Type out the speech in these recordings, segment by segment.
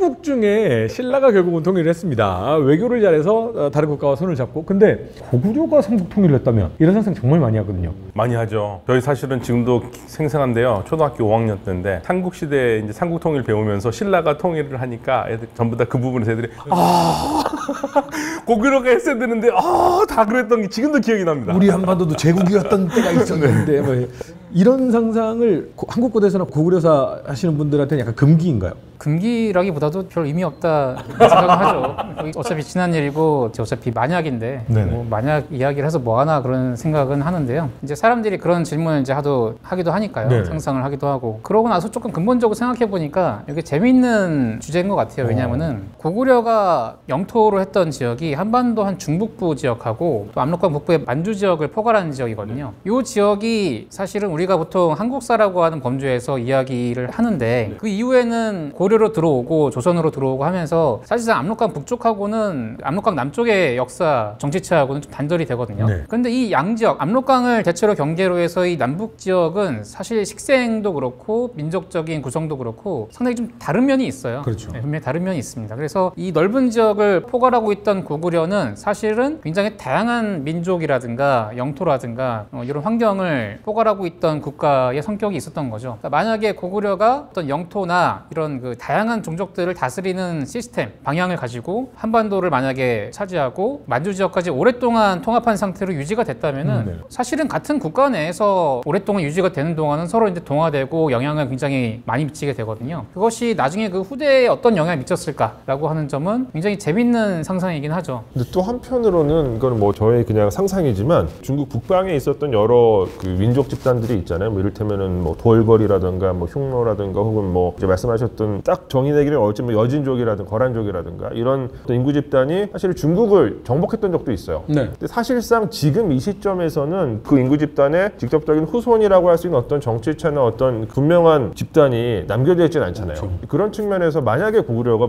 삼국 중에 신라가 결국은 통일을 했습니다. 외교를 잘해서 다른 국가와 손을 잡고. 근데 고구려가 삼국 통일을 했다면 이런 상상 정말 많이 하거든요. 많이 하죠. 저희 사실은 지금도 생생한데요. 초등학교 5학년 때인데 삼국시대 이제 삼국 통일 배우면서 신라가 통일을 하니까 애들 전부 다 그 부분에서 애들이 고구려가 했어야 되는데 다 그랬던 게 지금도 기억이 납니다. 우리 한반도도 제국이었던 때가 있었는데 뭐 이런 상상을 한국 고대사나 고구려사 하시는 분들한테는 약간 금기인가요? 금기라기보다도 별 의미 없다 생각을 하죠. 어차피 지난 일이고 어차피 만약인데 뭐 만약 이야기를 해서 뭐하나 그런 생각은 하는데요. 이제 사람들이 그런 질문을 이제 하기도 하니까요. 네네. 상상을 하기도 하고 그러고 나서 조금 근본적으로 생각해 보니까 이게 재미있는 주제인 것 같아요. 왜냐하면은 고구려가 영토로 했던 지역이 한반도 한 중북부 지역하고 또 압록강 북부의 만주 지역을 포괄하는 지역이거든요. 이 지역이 사실은 우리가 보통 한국사라고 하는 범주에서 이야기를 하는데 그 이후에는 고려로 들어오고 조선으로 들어오고 하면서 사실상 압록강 북쪽하고는 압록강 남쪽의 역사 정치체하고는 좀 단절이 되거든요. 그런데 이 양지역 압록강을 대체로 경계로 해서 이 남북 지역은 사실 식생도 그렇고 민족적인 구성도 그렇고 상당히 좀 다른 면이 있어요. 그렇죠. 네, 분명히 다른 면이 있습니다. 그래서 이 넓은 지역을 포괄하고 있던 고구려는 사실은 굉장히 다양한 민족이라든가 영토라든가 이런 환경을 포괄하고 있던 국가의 성격이 있었던 거죠. 그러니까 만약에 고구려가 어떤 영토나 이런 그 다양한 종족들을 다스리는 시스템, 방향을 가지고 한반도를 만약에 차지하고 만주 지역까지 오랫동안 통합한 상태로 유지가 됐다면은 사실은 같은 국가 내에서 오랫동안 유지가 되는 동안은 서로 이제 동화되고 영향을 굉장히 많이 미치게 되거든요. 그것이 나중에 그 후대에 어떤 영향을 미쳤을까라고 하는 점은 굉장히 재밌는 상상이긴 하죠. 근데 또 한편으로는 이건 뭐 저의 그냥 상상이지만 중국 북방에 있었던 여러 그 민족 집단들이 있잖아요. 뭐 이를테면은 뭐 돌거리라든가 뭐 흉노라든가 혹은 뭐 이제 말씀하셨던 딱 정의내기를 어찌 여진족이라든가 거란족이라든가 이런 인구 집단이 사실 중국을 정복했던 적도 있어요. 근데 사실상 지금 이 시점에서는 그 인구 집단의 직접적인 후손이라고 할 수 있는 어떤 정치체나 어떤 분명한 집단이 남겨져 있지는 않잖아요. 그런 측면에서 만약에 고구려가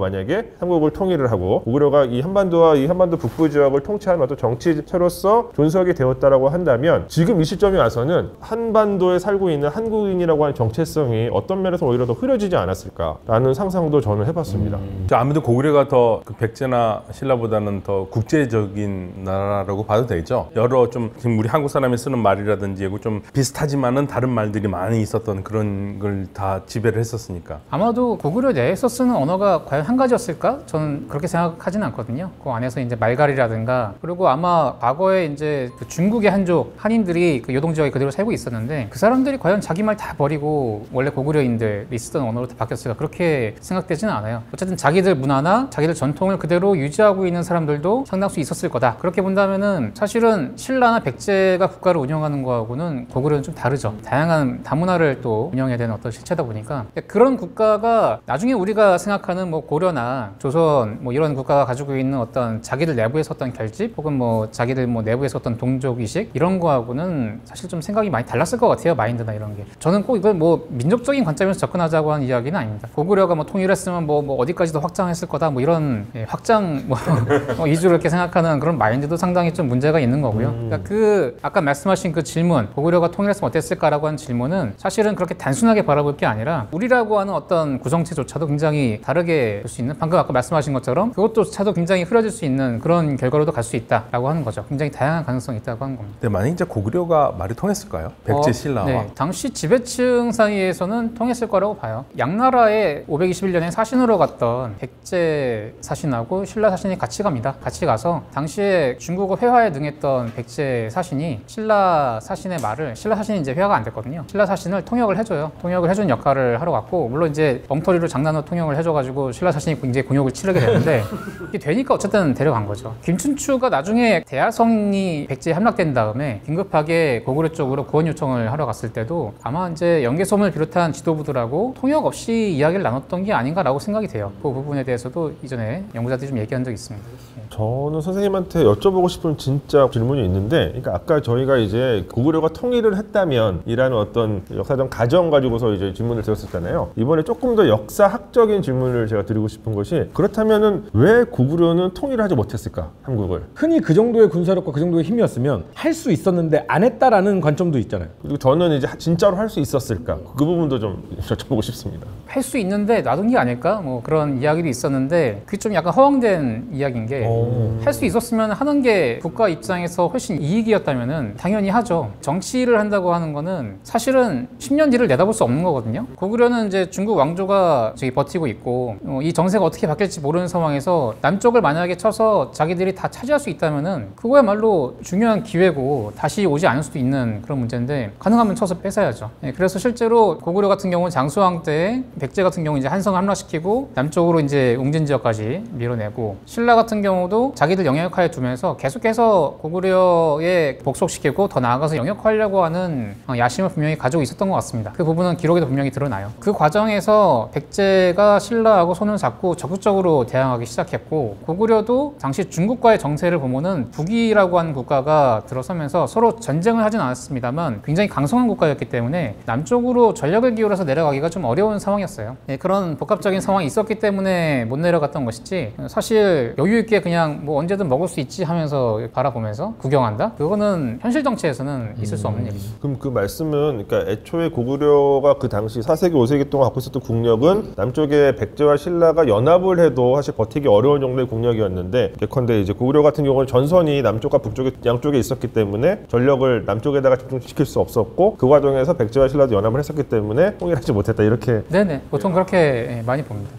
삼국을 통일을 하고 고구려가 이 한반도와 이 한반도 북부 지역을 통치하는 어떤 정치체로서 존속이 되었다라고 한다면 지금 이 시점에 와서는 한반도에 살고 있는 한국인이라고 하는 정체성이 어떤 면에서 오히려 더 흐려지지 않았을까라는 상상도 저는 해봤습니다. 아무래도 고구려가 더 그 백제나 신라보다는 더 국제적인 나라라고 봐도 되죠. 여러 좀 지금 우리 한국 사람이 쓰는 말이라든지 좀 비슷하지만은 다른 말들이 많이 있었던 그런 걸 다 지배를 했었으니까. 아마도 고구려 내에서 쓰는 언어가 과연 한 가지였을까? 저는 그렇게 생각하지는 않거든요. 그 안에서 이제 말갈이라든가 그리고 아마 과거에 이제 그 중국의 한족 한인들이 그 요동 지역에 그대로 살고 있었는데 그 사람들이 과연 자기 말 다 버리고 원래 고구려인들이 쓰던 언어로 다 바뀌었을까? 그렇게 생각되지는 않아요. 어쨌든 자기들 문화나 자기들 전통을 그대로 유지하고 있는 사람들도 상당수 있었을 거다. 그렇게 본다면은 사실은 신라나 백제가 국가를 운영하는 거하고는 고구려는 좀 다르죠. 다양한 다문화를 또 운영해야 되는 어떤 실체다 보니까 그런 국가가 나중에 우리가 생각하는 뭐 고려나 조선 뭐 이런 국가가 가지고 있는 어떤 자기들 내부에서 어떤 결집 혹은 뭐 자기들 뭐 내부에서 어떤 동족 의식 이런 거하고는 사실 좀 생각이 많이 달랐을 것 같아요. 마인드나 이런 게. 저는 꼭 이걸 뭐 민족적인 관점에서 접근하자고 하는 이야기는 아닙니다. 고구려가 뭐 통일했으면 뭐 어디까지도 확장했을 거다 뭐 이런 확장 이주로 이렇게 생각하는 그런 마인드도 상당히 좀 문제가 있는 거고요. 그러니까 그 아까 말씀하신 그 질문 고구려가 통일했으면 어땠을까라고 하는 질문은 사실은 그렇게 단순하게 바라볼 게 아니라 우리라고 하는 어떤 구성체조차도 굉장히 다르게 볼 수 있는 방금 아까 말씀하신 것처럼 그것조차도 굉장히 흐려질 수 있는 그런 결과로도 갈 수 있다라고 하는 거죠. 굉장히 다양한 가능성이 있다고 하는 겁니다. 근데 만약 이제 고구려가 말이 통했을까요? 백제 신라와. 네. 당시 지배층 사이에서는 통했을 거라고 봐요. 양나라에 521년에 사신으로 갔던 백제 사신하고 신라 사신이 같이 갑니다. 같이 가서 당시에 중국어 회화에 능했던 백제 사신이 신라 사신의 말을 신라 사신이 이제 회화가 안 됐거든요. 신라 사신을 통역을 해줘요. 통역을 해주는 역할을 하러 갔고 물론 이제 엉터리로 장난으로 통역을 해줘가지고 신라 사신이 굉장히 곤욕을 치르게 되는데 이게 되니까 어쨌든 데려간 거죠. 김춘추가 나중에 대하성이 백제에 함락된 다음에 긴급하게 고구려 쪽으로 구원 요청을 하러 갔을 때도 아마 이제 연개솜을 비롯한 지도부들하고 통역 없이 이야기를 나눴던 게 아닌가라고 생각이 돼요. 그 부분에 대해서도 이전에 연구자들이 좀 얘기한 적이 있습니다. 저는 선생님한테 여쭤보고 싶은 진짜 질문이 있는데 그러니까 아까 저희가 이제 고구려가 통일을 했다면 이라는 어떤 역사적 가정 가지고서 이제 질문을 드렸었잖아요. 이번에 조금 더 역사학적인 질문을 제가 드리고 싶은 것이 그렇다면은 왜 고구려는 통일을 하지 못했을까? 한국을. 흔히 그 정도의 군사력과 그 정도의 힘이었으면 할 수 있었는데 안 했다라는 관점도 있잖아요. 그리고 저는 이제 진짜로 할 수 있었을까? 그 부분도 좀 여쭤보고 싶습니다. 할 수 있는데 놔둔 게 아닐까? 뭐 그런 이야기도 있었는데 그게 좀 약간 허황된 이야기인 게 할 수 있었으면 하는 게 국가 입장에서 훨씬 이익이었다면은 당연히 하죠. 정치를 한다고 하는 거는 사실은 10년 뒤를 내다볼 수 없는 거거든요. 고구려는 이제 중국 왕조가 저기 버티고 있고 이 정세가 어떻게 바뀔지 모르는 상황에서 남쪽을 만약에 쳐서 자기들이 다 차지할 수 있다면은 그거야말로 중요한 기회고 다시 오지 않을 수도 있는 그런 문제인데 가능하면 쳐서 뺏어야죠. 그래서 실제로 고구려 같은 경우는 장수왕 때 백제 같은 경우 이제 한성을 함락시키고 남쪽으로 이제 웅진 지역까지 밀어내고 신라 같은 경우도 자기들 영역하에 두면서 계속해서 고구려에 복속시키고 더 나아가서 영역화하려고 하는 야심을 분명히 가지고 있었던 것 같습니다. 그 부분은 기록에도 분명히 드러나요. 그 과정에서 백제가 신라하고 손을 잡고 적극적으로 대항하기 시작했고 고구려도 당시 중국과의 정세를 보면은 북이라고 하는 국가가 들어서면서 서로 전쟁을 하진 않았습니다만 굉장히 강성한 국가였기 때문에 남쪽으로 전력을 기울여서 내려가기가 좀 어려운 상황이었어요. 그런 복합적인 상황이 있었기 때문에 못 내려갔던 것이지 사실 여유 있게 그냥 뭐 언제든 먹을 수 있지 하면서 바라보면서 구경한다? 그거는 현실 정치에서는 있을 수 없는 일이죠. 그럼 그 말씀은 그러니까 애초에 고구려가 그 당시 4세기, 5세기 동안 갖고 있었던 국력은 남쪽에 백제와 신라가 연합을 해도 사실 버티기 어려운 정도의 국력이었는데 예컨대 이제 고구려 같은 경우는 전선이 남쪽과 북쪽에 양쪽에 있었기 때문에 전력을 남쪽에다가 집중시킬 수 없었고 그 과정에서 백제와 신라도 연합을 했었기 때문에 통일하지 못했다 이렇게. 네네 보통 그렇게 많이 봅니다.